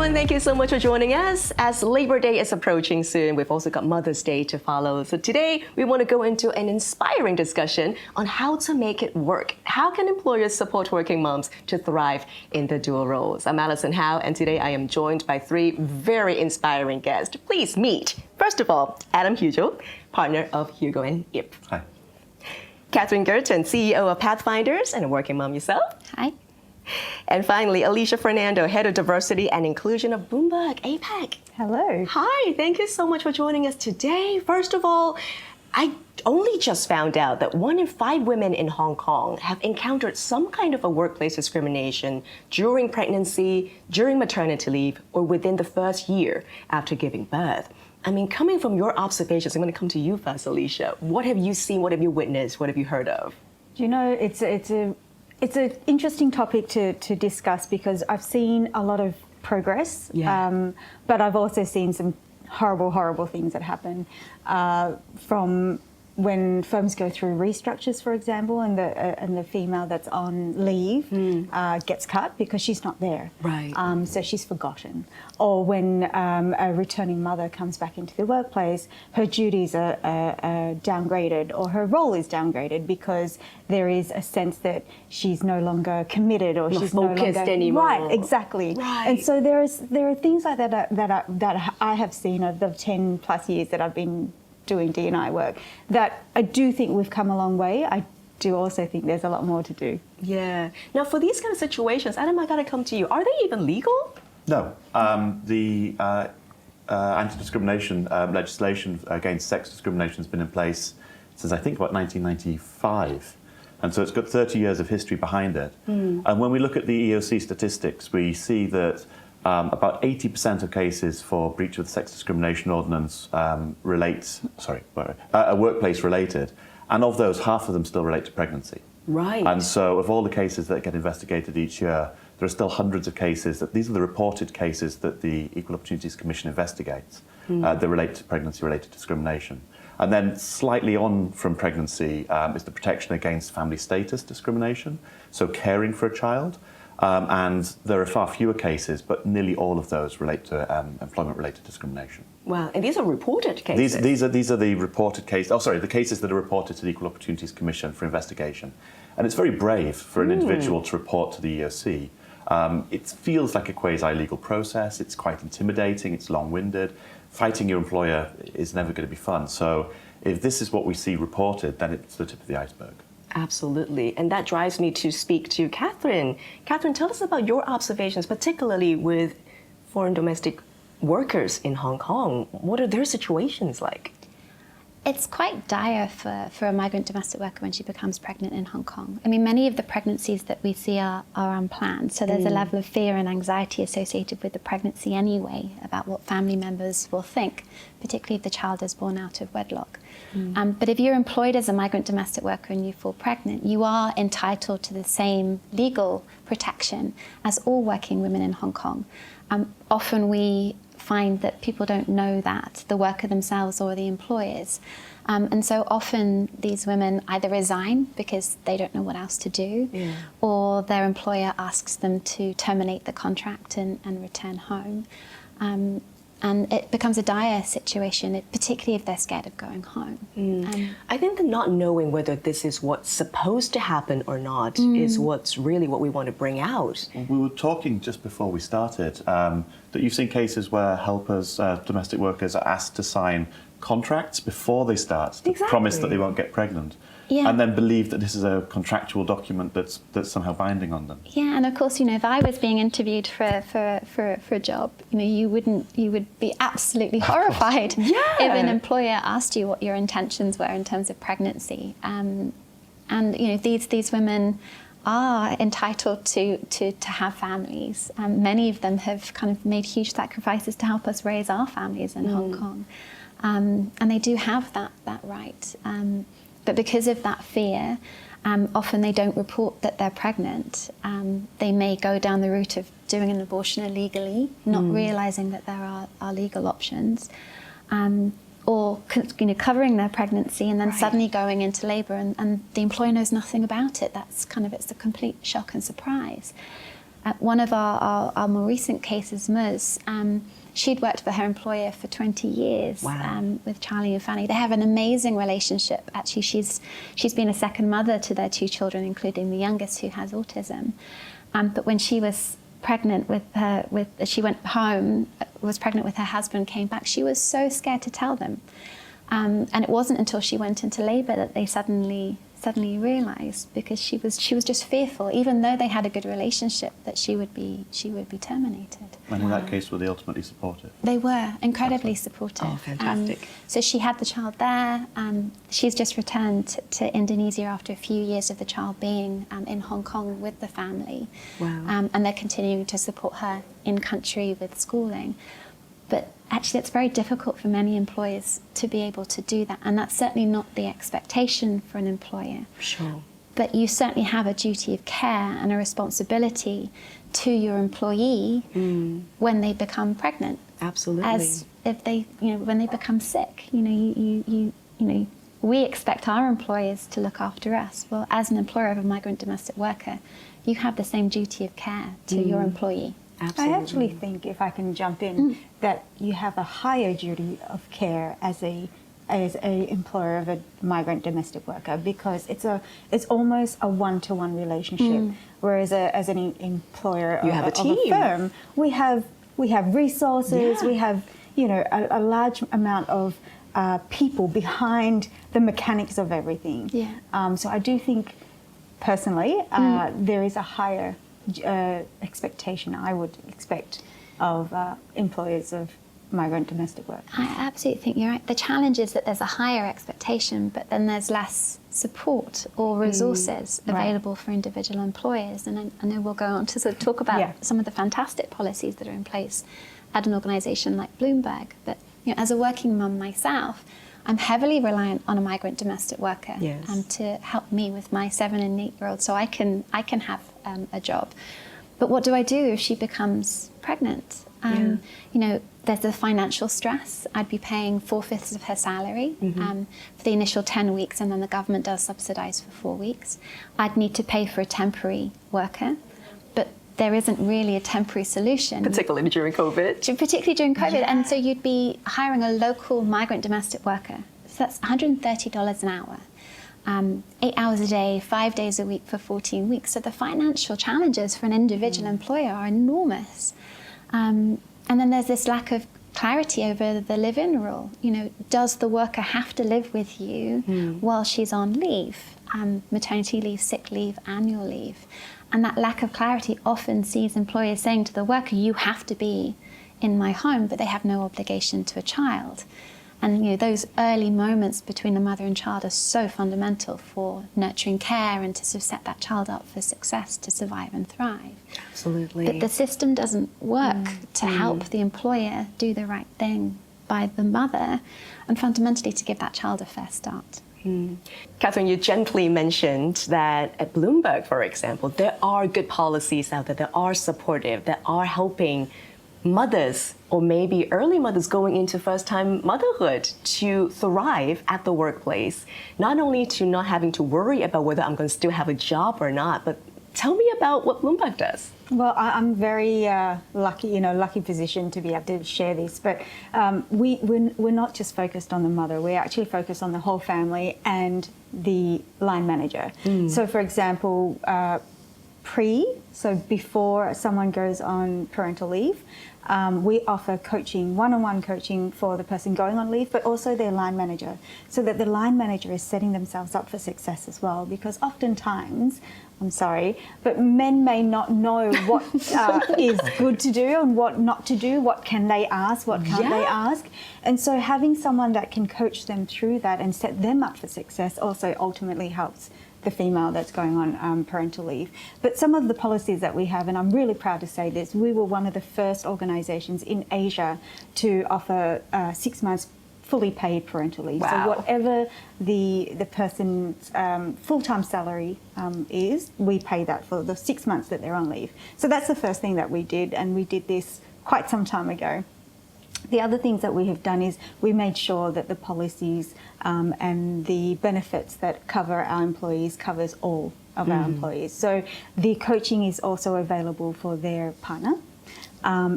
everyone, thank you so much for joining us. As Labor Day is approaching soon, we've also got Mother's Day to follow. So today we want to go into an inspiring discussion on how to make it work. How can employers support working moms to thrive in the dual roles? I'm Alyson Hau, and today I am joined by three very inspiring guests. Please meet, first of all, Adam Hugill, partner of Hugill and Ip. Hi. Catherine Gurtin, CEO of PathFinders and a working mom yourself. Hi. And finally, Alisha Fernando, Head of Diversity and Inclusion of Bloomberg APAC. Hello. Hi, thank you so much for joining us today. First of all, I only just found out that 1 in 5 women in Hong Kong have encountered some kind of a workplace discrimination during pregnancy, during maternity leave, or within the first year after giving birth. I mean, coming from your observations, I'm going to come to you first, Alisha. What have you seen? What have you witnessed? What have you heard of? You know, it's an interesting topic to discuss because I've seen a lot of progress, but I've also seen some horrible things that happen from when firms go through restructures, for example, and the female that's on leave gets cut because she's not there. Right. So she's forgotten. Or when a returning mother comes back into the workplace, her duties are downgraded or her role is downgraded because there is a sense that she's no longer committed or she's no longer anymore. Right, exactly. Right. And so there are things like that I have seen over the 10 plus years that I've been doing D&I work, that I do think we've come a long way. I do also think there's a lot more to do. Yeah. Now, for these kind of situations, Adam, I got to come to you. Are they even legal? No. The anti-discrimination legislation against sex discrimination has been in place since, I think, about 1995. And so it's got 30 years of history behind it. And when we look at the EEOC statistics, we see that about 80% of cases for breach of the sex discrimination ordinance are workplace related, and of those, half of them still relate to pregnancy. Right. And so of all the cases that get investigated each year, there are still hundreds of cases these are the reported cases that the Equal Opportunities Commission investigates that relate to pregnancy-related discrimination. And then slightly on from pregnancy is the protection against family status discrimination, so caring for a child. And there are far fewer cases, but nearly all of those relate to employment-related discrimination. Wow, and these are reported cases? These are the reported cases. Oh, sorry, the cases that are reported to the Equal Opportunities Commission for investigation. And it's very brave for an individual to report to the EOC. It feels like a quasi-legal process. It's quite intimidating. It's long-winded. Fighting your employer is never going to be fun. So if this is what we see reported, then it's the tip of the iceberg. Absolutely. And that drives me to speak to Catherine. Catherine, tell us about your observations, particularly with foreign domestic workers in Hong Kong. What are their situations like? It's quite dire for a migrant domestic worker when she becomes pregnant in Hong Kong. I mean, many of the pregnancies that we see are unplanned, so there's a level of fear and anxiety associated with the pregnancy anyway about what family members will think, particularly if the child is born out of wedlock. But if you're employed as a migrant domestic worker and you fall pregnant, you are entitled to the same legal protection as all working women in Hong Kong. Often we find that people don't know that, the worker themselves or the employers. And so often these women either resign because they don't know what else to do, or their employer asks them to terminate the contract and return home. And it becomes a dire situation, particularly if they're scared of going home. I think the not knowing whether this is what's supposed to happen or not is what's really what we want to bring out. We were talking just before we started that you've seen cases where helpers, domestic workers, are asked to sign contracts before they start to promise that they won't get pregnant. And then believe that this is a contractual document that's somehow binding on them. Yeah, and of course, you know, if I was being interviewed for a job, you know, you would be absolutely horrified if an employer asked you what your intentions were in terms of pregnancy. And you know, these women are entitled to have families. Many of them have kind of made huge sacrifices to help us raise our families in Hong Kong, and they do have that right. But because of that fear, often they don't report that they're pregnant. They may go down the route of doing an abortion illegally, not realising that there are legal options, or covering their pregnancy and then suddenly going into labour and the employer knows nothing about it. That's it's a complete shock and surprise. One of our more recent cases, Muz, she'd worked for her employer for 20 years. Wow. With Charlie and Fanny. They have an amazing relationship. Actually, she's been a second mother to their 2 children, including the youngest who has autism. But when she was pregnant she went home, was pregnant with her husband, came back, she was so scared to tell them. And it wasn't until she went into labour that they suddenly realised, because she was just fearful, even though they had a good relationship, that she would be terminated. And in that case, were they ultimately supportive? They were incredibly supportive. Oh, fantastic. So she had the child there. She's just returned to Indonesia after a few years of the child being in Hong Kong with the family. Wow. And they're continuing to support her in country with schooling. But actually, it's very difficult for many employers to be able to do that. And that's certainly not the expectation for an employer. Sure. But you certainly have a duty of care and a responsibility to your employee when they become pregnant. Absolutely. As if they, when they become sick, we expect our employers to look after us. Well, as an employer of a migrant domestic worker, you have the same duty of care to your employee. Absolutely. I actually think, if I can jump in, that you have a higher duty of care as a employer of a migrant domestic worker, because it's almost a one-to-one relationship. Whereas as an employer You have a of team. a firm, we have resources, we have a large amount of people behind the mechanics of everything. Yeah. So I do think, personally, there is a higher expectation, I would expect, of employers of migrant domestic workers. I absolutely think you're right. The challenge is that there's a higher expectation, but then there's less support or resources available for individual employers. And I know we'll go on to sort of talk about some of the fantastic policies that are in place at an organisation like Bloomberg. But as a working mum myself, I'm heavily reliant on a migrant domestic worker to help me with my 7 and 8-year-old, so I can have a job. But what do I do if she becomes pregnant? There's the financial stress. I'd be paying 4/5 of her salary for the initial 10 weeks, and then the government does subsidise for 4 weeks. I'd need to pay for a temporary worker, but there isn't really a temporary solution. Particularly during COVID. Particularly during COVID. And so you'd be hiring a local migrant domestic worker. So that's $130 an hour. 8 hours a day, 5 days a week for 14 weeks. So the financial challenges for an individual employer are enormous. And then there's this lack of clarity over the live-in rule. Does the worker have to live with you while she's on leave? Maternity leave, sick leave, annual leave. And that lack of clarity often sees employers saying to the worker, you have to be in my home, but they have no obligation to a child. And those early moments between the mother and child are so fundamental for nurturing care and to sort of set that child up for success to survive and thrive. Absolutely. But the system doesn't work to help the employer do the right thing by the mother, and fundamentally to give that child a fair start. Catherine, you gently mentioned that at Bloomberg, for example, there are good policies out there that are supportive, that are helping mothers, or maybe early mothers going into first-time motherhood, to thrive at the workplace. Not only to not having to worry about whether I'm going to still have a job or not, but tell me about what Bloomberg does. Well, I'm very lucky position to be able to share this. But we're not just focused on the mother. We're actually focused on the whole family and the line manager. So, for example, before someone goes on parental leave, we offer coaching, one-on-one coaching for the person going on leave, but also their line manager, so that the line manager is setting themselves up for success as well. Because oftentimes, I'm sorry, but men may not know what is good to do and what not to do, what can they ask, what can't they ask. And so having someone that can coach them through that and set them up for success also ultimately helps the female that's going on parental leave. But some of the policies that we have, and I'm really proud to say this, we were one of the first organisations in Asia to offer 6 months fully paid parental leave. Wow. So whatever the person's full-time salary is, we pay that for the 6 months that they're on leave. So that's the first thing that we did, and we did this quite some time ago. The other things that we have done is we made sure that the policies and the benefits that cover our employees covers all of our employees. So the coaching is also available for their partner.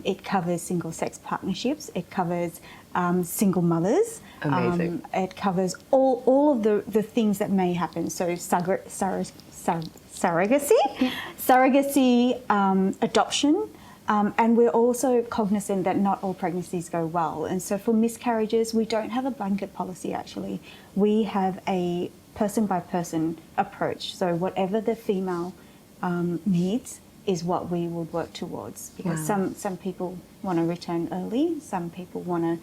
It covers single-sex partnerships. It covers single mothers. Amazing. It covers all of the things that may happen. So surrogacy, adoption. And we're also cognizant that not all pregnancies go well. And so for miscarriages, we don't have a blanket policy, actually. We have a person-by-person approach. So whatever the female needs is what we would work towards. Because some people want to return early, some people want to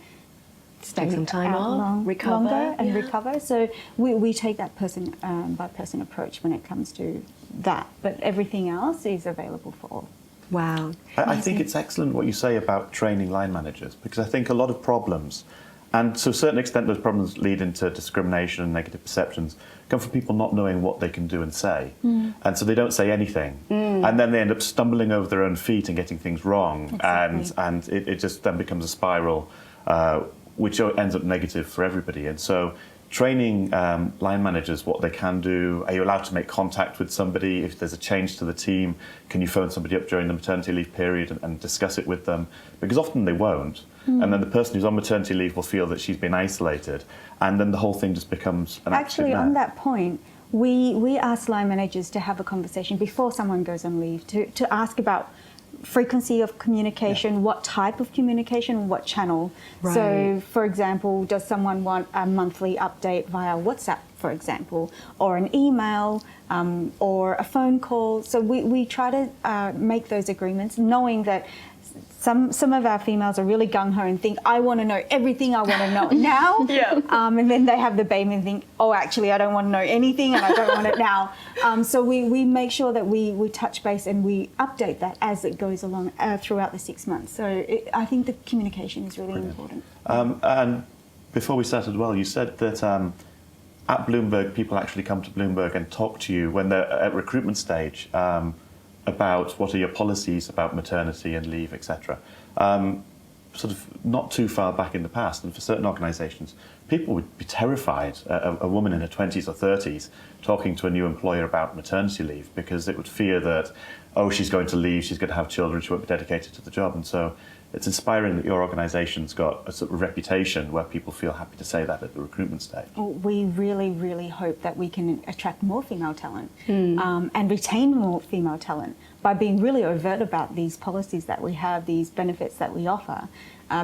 take some time off, recover. So we take that person-by-person approach when it comes to that. But everything else is available for all. Wow. I think it's excellent what you say about training line managers, because I think a lot of problems, and to a certain extent those problems lead into discrimination and negative perceptions, come from people not knowing what they can do and say. And so they don't say anything. And then they end up stumbling over their own feet and getting things wrong. Exactly. And it just then becomes a spiral, which ends up negative for everybody. And so training line managers what they can do. Are you allowed to make contact with somebody? If there's a change to the team, can you phone somebody up during the maternity leave period and discuss it with them? Because often they won't. And then the person who's on maternity leave will feel that she's been isolated. And then the whole thing just becomes an Actually, active on net. that point, we ask line managers to have a conversation before someone goes on leave to ask about frequency of communication, what type of communication, what channel. Right. So, for example, does someone want a monthly update via WhatsApp, for example, or an email, or a phone call? So we try to make those agreements, knowing that some of our females are really gung-ho and think, I want to know everything, I want to know it now. And then they have the baby and think, oh, actually, I don't want to know anything and I don't want it now. So we make sure that we touch base and we update that as it goes along throughout the 6 months. So I think the communication is really important. And before we started, you said that at Bloomberg, people actually come to Bloomberg and talk to you when they're at recruitment stage about what are your policies about maternity and leave, etc. Sort of not too far back in the past, and for certain organisations, people would be terrified, a woman in her 20s or 30s talking to a new employer about maternity leave, because it would fear that, oh, she's going to leave, she's going to have children, she won't be dedicated to the job. And so it's inspiring that your organisation's got a sort of reputation where people feel happy to say that at the recruitment stage. We really, really hope that we can attract more female talent and retain more female talent by being really overt about these policies that we have, these benefits that we offer,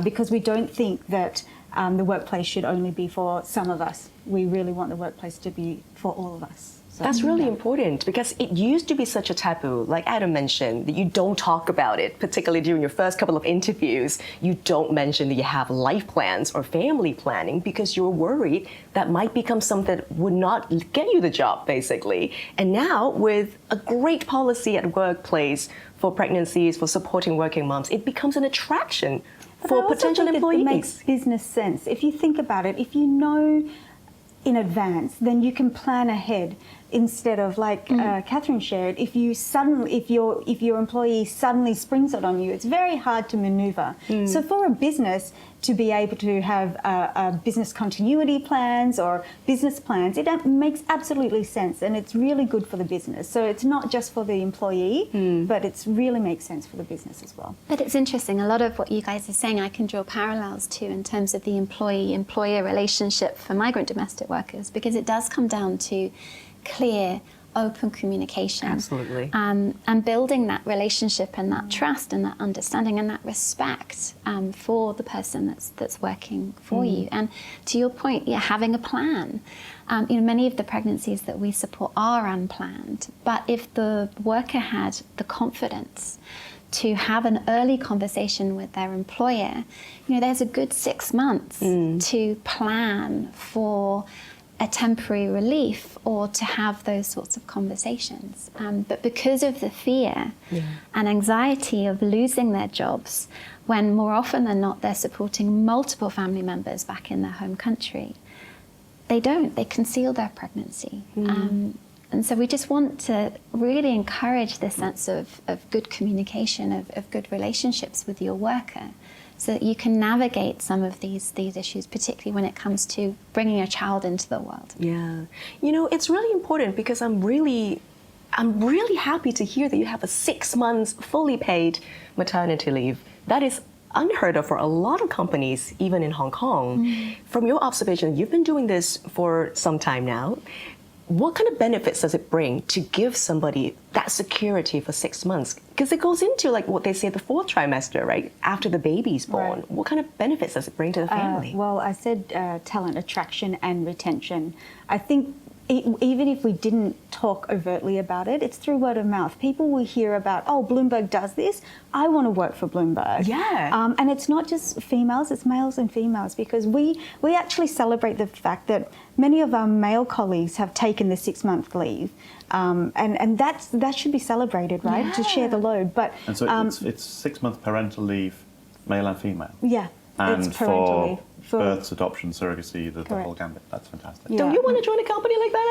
because we don't think that the workplace should only be for some of us. We really want the workplace to be for all of us. So, That's really important, because it used to be such a taboo, like Adam mentioned, that you don't talk about it, particularly during your first couple of interviews. You don't mention that you have life plans or family planning because you're worried that might become something that would not get you the job, basically. And now, with a great policy at workplace for pregnancies, for supporting working moms, it becomes an attraction for potential employees. It makes business sense. If you think about it, if you know in advance, then you can plan ahead. Instead of, like Catherine shared, if your employee suddenly springs it on you, it's very hard to maneuver. So for a business to be able to have business continuity plans or business plans, it makes absolutely sense, and it's really good for the business. So it's not just for the employee, but it really makes sense for the business as well. But it's interesting, a lot of what you guys are saying I can draw parallels to in terms of the employee-employer relationship for migrant domestic workers, because it does come down to clear, open communication. Absolutely. And building that relationship and that trust and that understanding and that respect for the person that's working for you. And to your point, having a plan. Many of the pregnancies that we support are unplanned, but if the worker had the confidence to have an early conversation with their employer, there's a good 6 months to plan for a temporary relief or to have those sorts of conversations. But because of the fear and anxiety of losing their jobs, when more often than not they're supporting multiple family members back in their home country, they conceal their pregnancy. And so we just want to really encourage this sense of good communication, of good relationships with your worker, so that you can navigate some of these issues, particularly when it comes to bringing a child into the world. Yeah. It's really important, because I'm really I'm really happy to hear that you have a 6 months fully paid maternity leave. That is unheard of for a lot of companies, even in Hong Kong. From your observation, you've been doing this for some time now. What kind of benefits does it bring to give somebody that security for 6 months? Because it goes into like what they say the 4th trimester, right? After the baby's born. Right. What kind of benefits does it bring to the family? Well, I said talent attraction and retention. I think even if we didn't talk overtly about it, it's through word of mouth. People will hear about, oh, Bloomberg does this. I want to work for Bloomberg. Yeah. And it's not just females, it's males and females, because we actually celebrate the fact that many of our male colleagues have taken the 6-month leave. And that should be celebrated, right? Yeah. To share the load. But And so it's 6-month parental leave, male and female. yeah, And it's parental leave. for births, adoption, surrogacy, the whole gambit. That's fantastic. Yeah. Don't you want to join a company like that?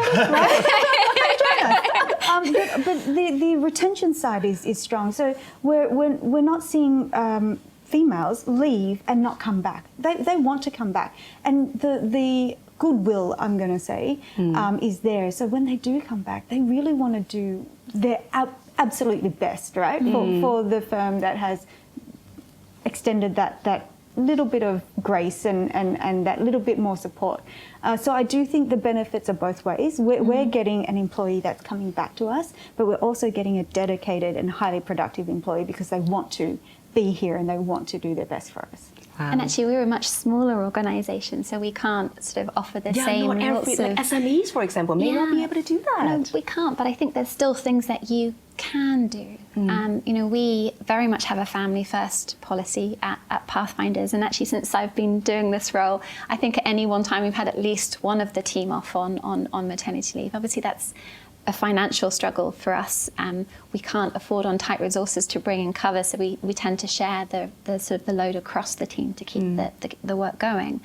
But the retention side is strong. So we're not seeing females leave and not come back. They want to come back, and the goodwill, I'm going to say, is there. So when they do come back, they really want to do their absolutely best, right, for the firm that has extended that little bit of grace and that little bit more support. So I do think the benefits are both ways. We're getting an employee that's coming back to us, but we're also getting a dedicated and highly productive employee because they want to be here and they want to do their best for us. And actually, we're a much smaller organisation, so we can't sort of offer the same not every, sorts like of... SMEs, for example, may not be able to do that. No, we can't, but I think there's still things that you can do. You know, we very much have a family-first policy at PathFinders, and actually since I've been doing this role, I think at any one time we've had at least one of the team off on maternity leave. Obviously, that's a financial struggle for us. We can't afford on tight resources to bring in cover, so we tend to share the sort of the load across the team to keep the work going.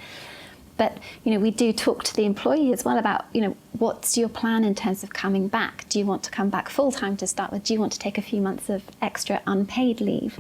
But, you know, we do talk to the employee as well about, you know, what's your plan in terms of coming back? Do you want to come back full-time to start with? Do you want to take a few months of extra unpaid leave?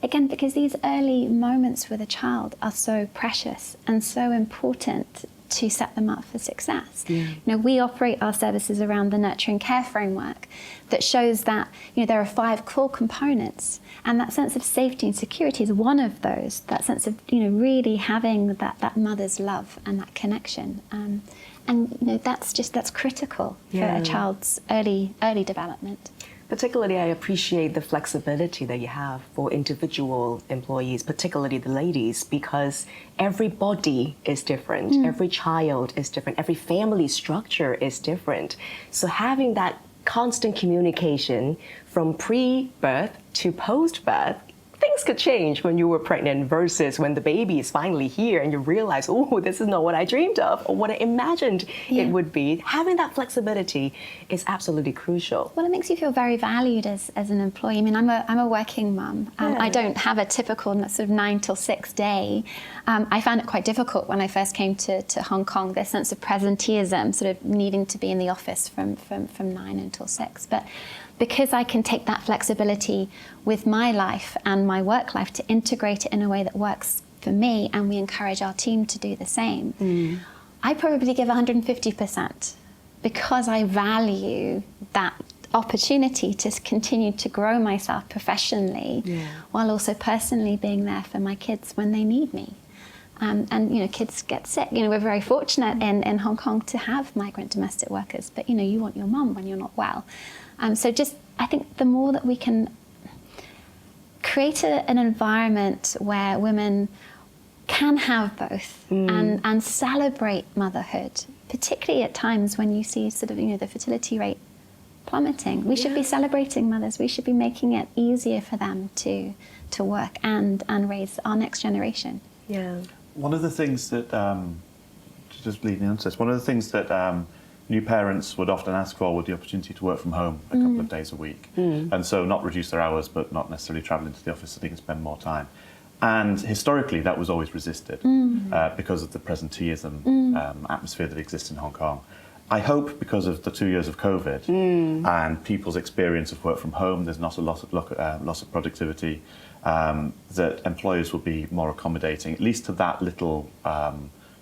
Again, because these early moments with a child are so precious and so important to set them up for success. You know, we operate our services around the nurturing care framework that shows that, you know, there are 5 core components, and that sense of safety and security is one of those. That sense of, you know, really having that mother's love and that connection. And you know, that's critical for a child's early development. Particularly, I appreciate the flexibility that you have for individual employees, particularly the ladies, because every body is different, every child is different, every family structure is different. So having that constant communication from pre-birth to post-birth, things could change when you were pregnant versus when the baby is finally here and you realize, oh, this is not what I dreamed of or what I imagined it would be. Having that flexibility is absolutely crucial. Well, it makes you feel very valued as an employee. I mean, I'm a working mum. I don't have a typical sort of 9 till 6 day. I found it quite difficult when I first came to Hong Kong, this sense of presenteeism, sort of needing to be in the office from 9 until 6. But because I can take that flexibility with my life and my work life to integrate it in a way that works for me, and we encourage our team to do the same, I probably give 150% because I value that opportunity to continue to grow myself professionally while also personally being there for my kids when they need me. And you know, kids get sick. You know, we're very fortunate in Hong Kong to have migrant domestic workers, but you know, you want your mum when you're not well. So just, I think the more that we can create an environment where women can have both and celebrate motherhood, particularly at times when you see sort of, you know, the fertility rate plummeting. We should be celebrating mothers. We should be making it easier for them to work and raise our next generation. Yeah. One of the things that, just leading into this, one of the things that new parents would often ask for was the opportunity to work from home a couple of days a week. And so not reduce their hours, but not necessarily travel into the office so they can spend more time. And historically, that was always resisted because of the presenteeism atmosphere that exists in Hong Kong. I hope because of the 2 years of COVID and people's experience of work from home, there's not a loss of productivity, that employers will be more accommodating, at least to that little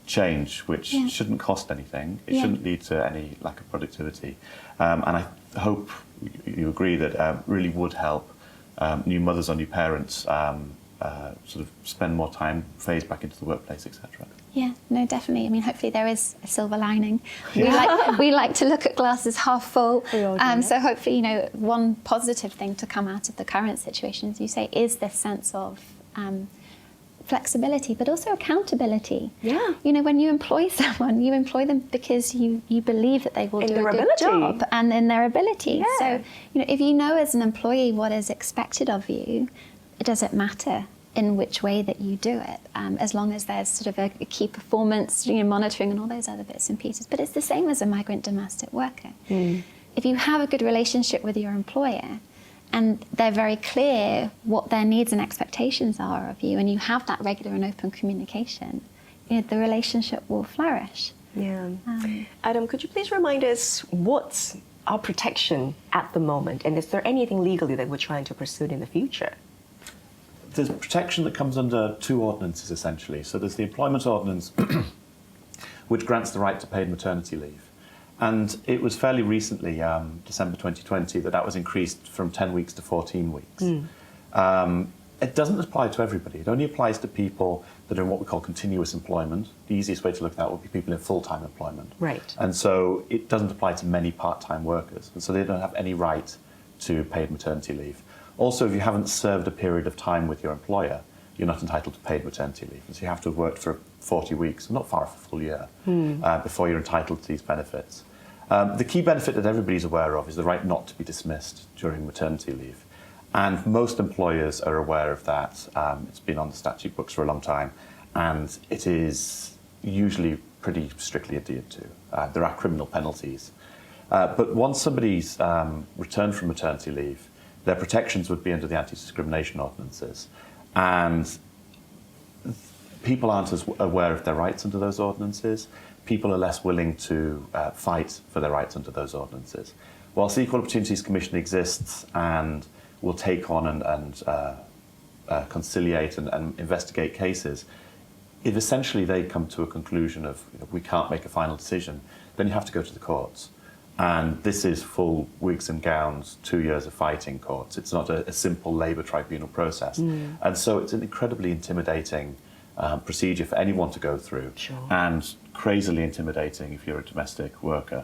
change, which shouldn't cost anything. It shouldn't lead to any lack of productivity. And I hope you agree that really would help new mothers or new parents sort of spend more time, phase back into the workplace, etc. Yeah, no, definitely. I mean, hopefully there is a silver lining. We like to look at glasses half full. So hopefully, one positive thing to come out of the current situation, as you say, is this sense of flexibility, but also accountability. Yeah. When you employ someone, you employ them because you believe that they will do a good job and in their ability. Yeah. So, if you know as an employee what is expected of you, it doesn't matter in which way that you do it, as long as there's sort of a key performance, monitoring and all those other bits and pieces. But it's the same as a migrant domestic worker. If you have a good relationship with your employer and they're very clear what their needs and expectations are of you, and you have that regular and open communication, the relationship will flourish. Yeah. Adam, could you please remind us what's our protection at the moment, and is there anything legally that we're trying to pursue in the future? There's protection that comes under two ordinances, essentially. So there's the Employment Ordinance, which grants the right to paid maternity leave. And it was fairly recently, December 2020, that was increased from 10 weeks to 14 weeks. It doesn't apply to everybody. It only applies to people that are in what we call continuous employment. The easiest way to look at that would be people in full-time employment. Right. And so it doesn't apply to many part-time workers. And so they don't have any right to paid maternity leave. Also, if you haven't served a period of time with your employer, you're not entitled to paid maternity leave. So you have to have worked for 40 weeks, not far off a full year, before you're entitled to these benefits. The key benefit that everybody's aware of is the right not to be dismissed during maternity leave. And most employers are aware of that. It's been on the statute books for a long time, and it is usually pretty strictly adhered to. There are criminal penalties. But once somebody's returned from maternity leave, their protections would be under the anti-discrimination ordinances. And people aren't as aware of their rights under those ordinances. People are less willing to fight for their rights under those ordinances. Whilst the Equal Opportunities Commission exists and will take on and conciliate and investigate cases, if essentially they come to a conclusion of we can't make a final decision, then you have to go to the courts. And this is full wigs and gowns, 2 years of fighting courts. It's not a simple labour tribunal process. And so it's an incredibly intimidating procedure for anyone to go through. Sure. And crazily intimidating if you're a domestic worker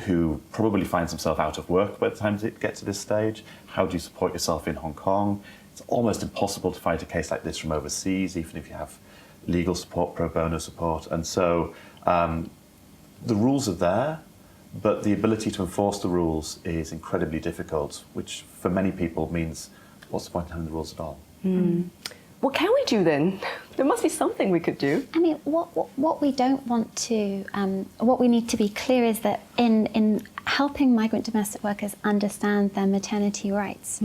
who probably finds himself out of work by the time it gets to this stage. How do you support yourself in Hong Kong? It's almost impossible to fight a case like this from overseas, even if you have legal support, pro bono support. And so the rules are there, but the ability to enforce the rules is incredibly difficult, which for many people means, what's the point of having the rules at all? What can we do then? There must be something we could do. I mean, what we don't want to, what we need to be clear is that in helping migrant domestic workers understand their maternity rights,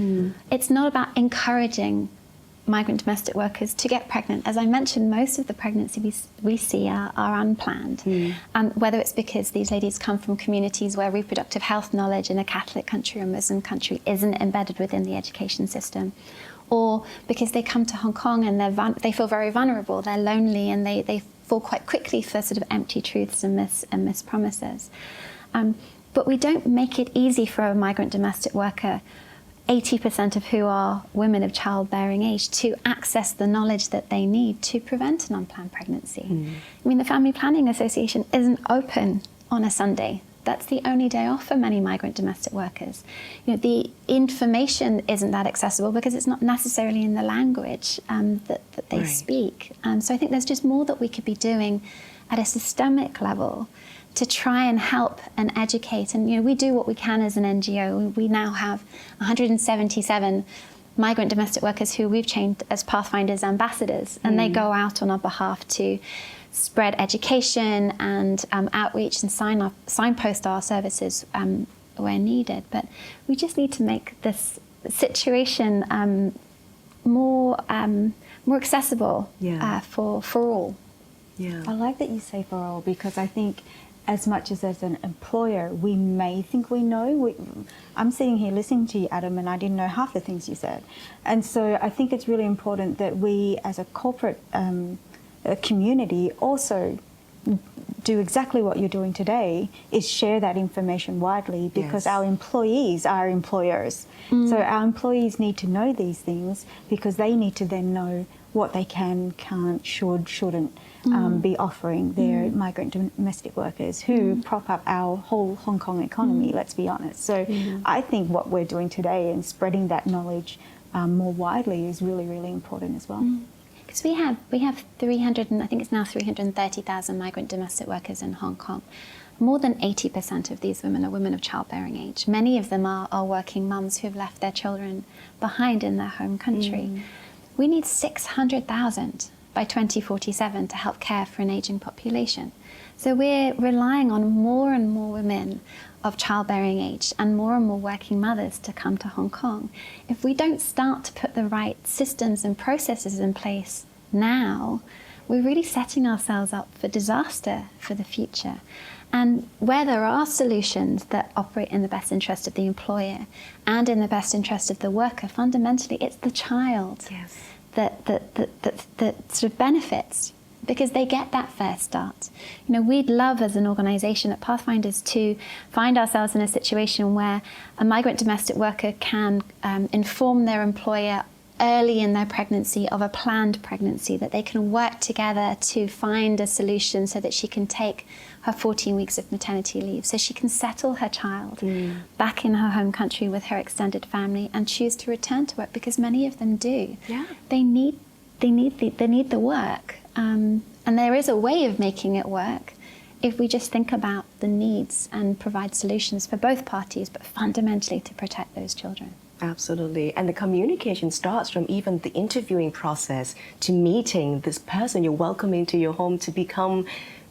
it's not about encouraging migrant domestic workers to get pregnant. As I mentioned, most of the pregnancies we see are unplanned. Whether it's because these ladies come from communities where reproductive health knowledge in a Catholic country or Muslim country isn't embedded within the education system, or because they come to Hong Kong and they feel very vulnerable, they're lonely, and they fall quite quickly for sort of empty truths and mispromises. But we don't make it easy for a migrant domestic worker, 80% of who are women of childbearing age, to access the knowledge that they need to prevent an unplanned pregnancy. I mean, the Family Planning Association isn't open on a Sunday. That's the only day off for many migrant domestic workers. The information isn't that accessible because it's not necessarily in the language that they speak. So I think there's just more that we could be doing at a systemic level to try and help and educate. And we do what we can as an NGO. We now have 177 migrant domestic workers who we've trained as PathFinders ambassadors, and they go out on our behalf to spread education and outreach and signpost our services where needed. But we just need to make this situation more accessible for all. Yeah. I like that you say for all, because I think as much as an employer, we may think we know. I'm sitting here listening to you, Adam, and I didn't know half the things you said. And so I think it's really important that we, as a corporate community also do exactly what you're doing today, is share that information widely, because our employees are employers. So our employees need to know these things, because they need to then know what they can, can't, should, shouldn't be offering their migrant domestic workers who prop up our whole Hong Kong economy, let's be honest. So I think what we're doing today and spreading that knowledge more widely is really, really important as well. Because we have 300, and I think it's now 330,000 migrant domestic workers in Hong Kong. More than 80% of these women are women of childbearing age. Many of them are working mums who've left their children behind in their home country. We need 600,000 by 2047 to help care for an ageing population. So we're relying on more and more women of childbearing age and more working mothers to come to Hong Kong. If we don't start to put the right systems and processes in place now, we're really setting ourselves up for disaster for the future. And where there are solutions that operate in the best interest of the employer and in the best interest of the worker, fundamentally it's the child that sort of benefits, because they get that fair start. You know, we'd love as an organisation at PathFinders to find ourselves in a situation where a migrant domestic worker can inform their employer early in their pregnancy of a planned pregnancy, that they can work together to find a solution so that she can take her 14 weeks of maternity leave, so she can settle her child back in her home country with her extended family and choose to return to work, because many of them do. Yeah. They need the work. And there is a way of making it work if we just think about the needs and provide solutions for both parties, but fundamentally to protect those children. Absolutely. And the communication starts from even the interviewing process to meeting this person you're welcoming to your home to become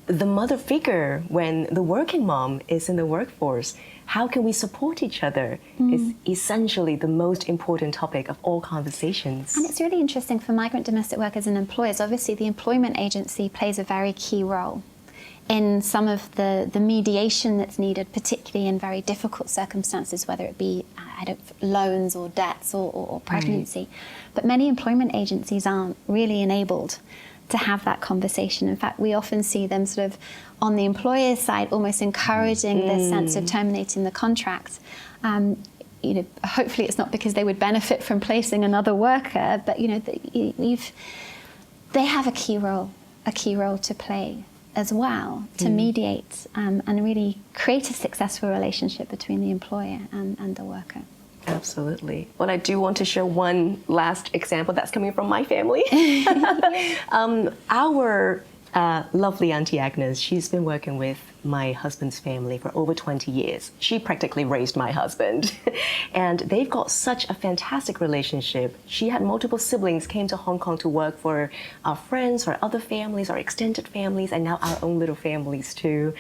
the mother figure when the working mom is in the workforce. How can we support each other is essentially the most important topic of all conversations. And it's really interesting for migrant domestic workers and employers. Obviously, the employment agency plays a very key role in some of the mediation that's needed, particularly in very difficult circumstances, whether it be loans or debts or pregnancy. But many employment agencies aren't really enabled to have that conversation. In fact, we often see them sort of on the employer's side almost encouraging this sense of terminating the contract. You know, hopefully it's not because they would benefit from placing another worker, but you know, they have a key role to play as well, to mediate and really create a successful relationship between the employer and the worker. Absolutely. Well, I do want to share one last example that's coming from my family. Our lovely Auntie Agnes, she's been working with my husband's family for over 20 years. She practically raised my husband. And they've got such a fantastic relationship. She had multiple siblings, came to Hong Kong to work for our friends, our other families, our extended families, and now our own little families too.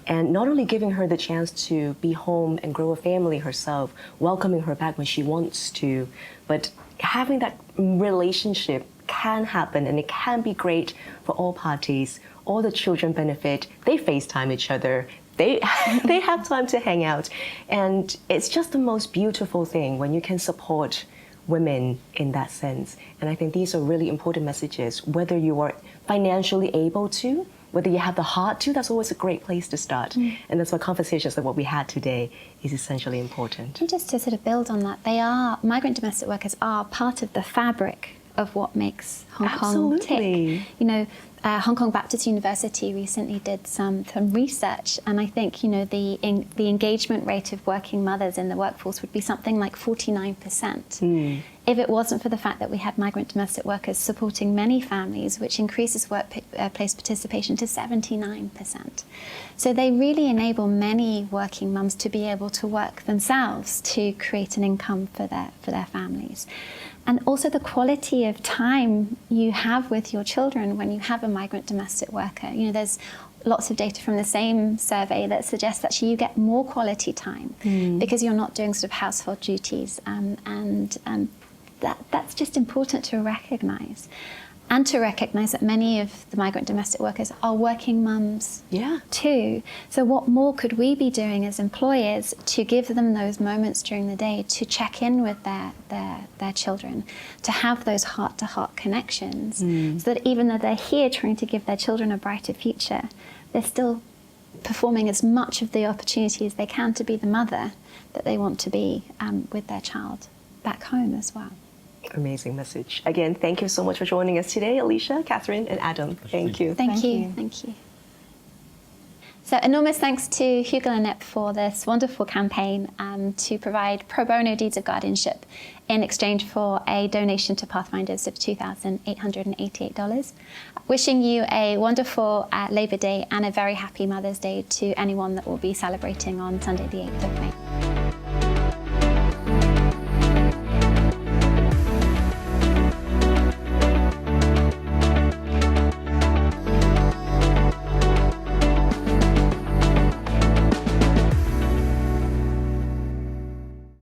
And not only giving her the chance to be home and grow a family herself, welcoming her back when she wants to, but having that relationship can happen and it can be great for all parties. All the children benefit. They FaceTime each other. They have time to hang out. And it's just the most beautiful thing when you can support women in that sense. And I think these are really important messages. Whether you are financially able to, whether you have the heart to, that's always a great place to start. And that's why conversations like what we had today is essentially important. And just to sort of build on that, migrant domestic workers are part of the fabric of what makes Hong Kong tick. You know, Hong Kong Baptist University recently did some research, and I think, you know, the engagement rate of working mothers in the workforce would be something like 49%. If it wasn't for the fact that we had migrant domestic workers supporting many families, which increases workplace participation to 79%. So they really enable many working mums to be able to work themselves to create an income for their families. And also the quality of time you have with your children when you have a migrant domestic worker. You know, there's lots of data from the same survey that suggests that actually you get more quality time because you're not doing sort of household duties, and that's just important to recognise. and to recognise that many of the migrant domestic workers are working mums too. So what more could we be doing as employers to give them those moments during the day to check in with their children, to have those heart-to-heart connections, so that even though they're here trying to give their children a brighter future, they're still performing as much of the opportunity as they can to be the mother that they want to be with their child back home as well. Amazing message. Again, thank you so much for joining us today, Alisha, Catherine, and Adam. Thank you. Thank you. So enormous thanks to Hugill and Nip for this wonderful campaign to provide pro bono deeds of guardianship in exchange for a donation to PathFinders of $2,888. Wishing you a wonderful Labour Day and a very happy Mother's Day to anyone that will be celebrating on Sunday the 8th of May.